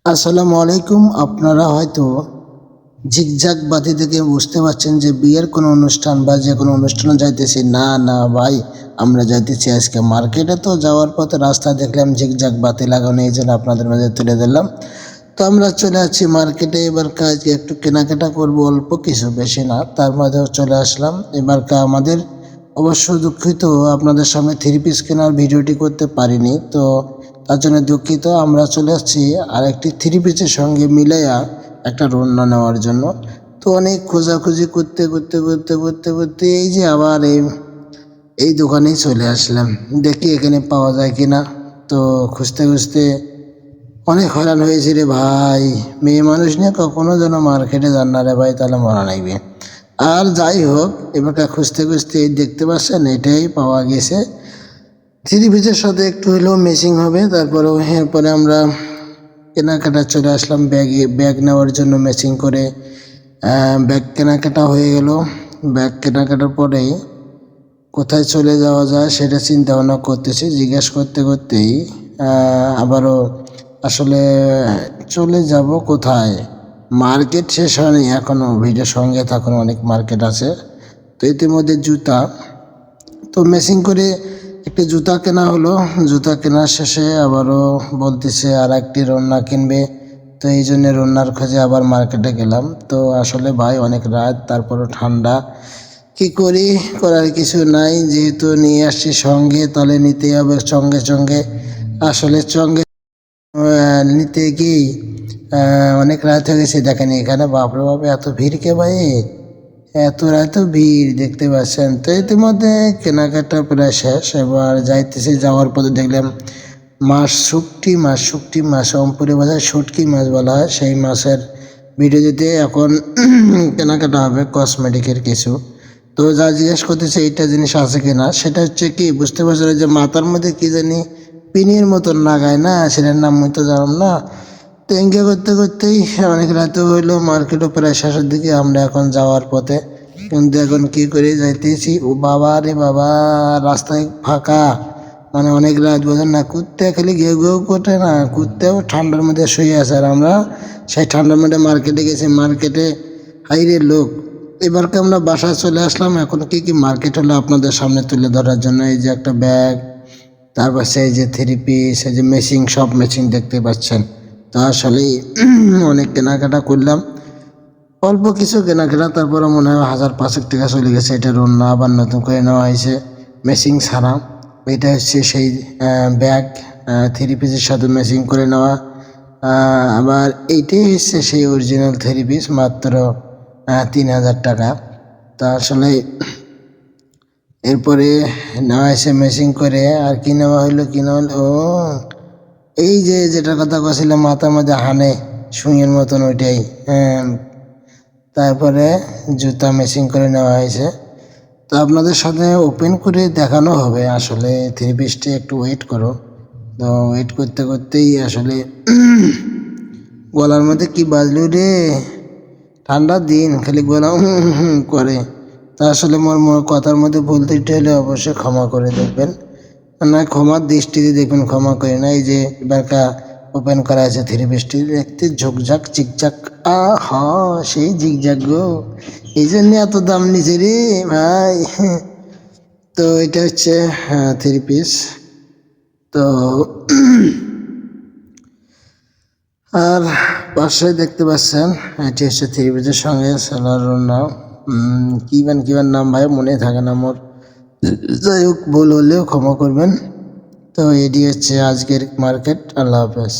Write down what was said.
আসসালামু আলাইকুম। আপনারা হয়তো ঝিকঝাক বাতি থেকে বুঝতে পারছেন যে বিয়ের কোনো অনুষ্ঠান বা যে কোনো অনুষ্ঠানে যাইতেছি। না না ভাই, আমরা যাইতেছি আজকে মার্কেটে। তো যাওয়ার পথে রাস্তায় দেখলাম ঝিকঝাক বাতি লাগানো, এই জন্য আপনাদের মাঝে তুলে দিলাম। তো আমরা চলে আসছি মার্কেটে। এবার কাজকে একটু কেনাকাটা করব, অল্প কিছু, বেশি না। তার মধ্যেও চলে আসলাম। এবার আমাদের অবশ্য দুঃখিত, আপনাদের সামনে থ্রি পিস কেনার ভিডিওটি করতে পারিনি, তো তার জন্য দুঃখিত। আমরা চলে আসছি আরেকটি থ্রি পিসের সঙ্গে মিলাইয়া একটা রন্না নেওয়ার জন্য। তো অনেক খোঁজাখুঁজি করতে করতে করতে করতে করতে এই যে আবার এই দোকানেই চলে আসলাম। দেখি এখানে পাওয়া যায় কিনা। তো খুঁজতে খুঁজতে অনেক হয়রান হয়েছে রে ভাই। মেয়ে মানুষ নিয়ে কখনো যেন মার্কেটে যান না রে ভাই, তাহলে মরা লাগবে। আর যাই হোক, এবার খুঁজতে খুঁজতে এই দেখতে পাচ্ছেন এটাই পাওয়া গেছে। থ্রি পিসের সাথে একটু হলেও মেচিং হবে। তারপরেও এরপরে আমরা কেনাকাটা চলে আসলাম ব্যাগ নেওয়ার জন্য ম্যাচিং করে। ব্যাগ কেনাকাটা হয়ে গেল। ব্যাগ কেনাকাটার পরেই কোথায় চলে যাওয়া যায় সেটা চিন্তা ভাবনা করতেছি। জিজ্ঞেস করতে করতেই আবারও আসলে চলে যাব কোথায়। মার্কেট শেষ হয়নি এখনও, ভিডিওর সঙ্গে থাকুন, অনেক মার্কেট আছে। তো ইতিমধ্যে জুতা তো ম্যাচিং করে একটি জুতা কেনা হলো। জুতা কেনার শেষে আবারও বলতেছে আর একটি রন্না কিনবে। তো এই জন্য রন্নার খোঁজে আবার মার্কেটে গেলাম। তো আসলে ভাই অনেক রাত, তারপরও ঠান্ডা, কি করি, করার কিছু নাই। যেহেতু নিয়ে আসছি সঙ্গে, তাহলে নিতেই হবে সঙ্গে সঙ্গে। আসলে সঙ্গে নিতে গিয়েই অনেক রাত হয়ে গেছে। দেখেন এখানে বাপরে বাপ, এত ভিড় কে ভাই, এত ভিড় দেখতে পাচ্ছেন। তো ইতিমধ্যে কেনাকাটা প্রায় শেষ। এবার যাইতেছি, যাওয়ার পথে দেখলাম মাছ রংপুরে বাজার শুটকি মাছ বলা হয়, সেই মাছের ভিডিও দিতে এখন কেনাকাটা হবে কসমেটিকের কিছু। তো যা জিজ্ঞেস করতেছে এইটা জিনিস আছে কিনা, সেটা হচ্ছে কি বুঝতে পারছি যে মাথার মধ্যে কি জানি পিনের মতন লাগায় না, সেটার নাম তো জানাম না। তো এনজয় করতে করতেই অনেক রাতে হইলো। মার্কেটও প্রায় শেষের দিকে, আমরা এখন যাওয়ার পথে। কিন্তু এখন কি করে যাইতেছি, ও বাবা রে বাবা, রাস্তায় ফাঁকা, মানে অনেক রাত, বোঝেন না। কুত্তে খালি ঘেউ ঘেউ করতে না, কুত্তেও ঠান্ডার মধ্যে শুয়ে আছে, আর আমরা সেই ঠান্ডার মধ্যে মার্কেটে গেছি। মার্কেটে হাইরে লোক। এবারকে আমরা বাসায় চলে আসলাম। এখন কি কি মার্কেট হলো আপনাদের সামনে তুলে ধরার জন্য। এই যে একটা ব্যাগ, তারপর সেই যে থ্রি পিস, এই যে মেশিং, সব মেশিং দেখতে পাচ্ছেন। তো আসলেই অনেক কেনাকাটা করলাম, অল্প কিছু কেনাকাটা, তারপরে মনে হয় 1000-500 টাকা চলে গেছে। এটা রন্না আবার নতুন করে নেওয়া হয়েছে মেশিং ছাড়া। এটা হচ্ছে সেই ব্যাগ, থ্রি পিসের সাথে মেশিং করে নেওয়া। আবার এইটাই হচ্ছে সেই অরিজিনাল থ্রি পিস, মাত্র 3000 টাকা। তা আসলে এরপরে নেওয়া হয়েছে মেশিং করে। আর কি নেওয়া হইলো, ও এই যে যেটার কথা বলছিলাম, মাথার মধ্যে হানে সুইয়ের মতন, ওইটাই। তারপরে জুতা মেশিং করে নেওয়া হয়েছে। তো আপনাদের সাথে ওপেন করে দেখানো হবে। আসলে থ্রি পিসটি একটু ওয়েট করো। তো ওয়েট করতে করতেই আসলে গলার মধ্যে কি বাজলো রে, ঠান্ডার দিন খালি গলা করে। তা আসলে মোর কথার মধ্যে ভুল ত্রুটি হলে অবশ্যই ক্ষমা করে দেখবেন, না ক্ষমার দৃষ্টিতে দেখবেন, ক্ষমা করে না। এই যে এবারকা ওপেন করা আছে থ্রি পিসটি, দেখতে ঝকঝক চিকচাক, হা সেই ঝিকঝাক গো, এই জন্য এত দাম নিছে রে ভাই। তো এটা হচ্ছে থ্রি পিস। তো আর পাশে দেখতে পাচ্ছেন এটি হচ্ছে থ্রি পিসের সঙ্গে সালোয়ার ওড়না। কিবার নাম ভাই মনে থাকে না মোর, যাই হোক ভুল হলেও ক্ষমা করবেন। তো এটি হচ্ছে আজকের মার্কেট। আল্লাহ হাফেজ।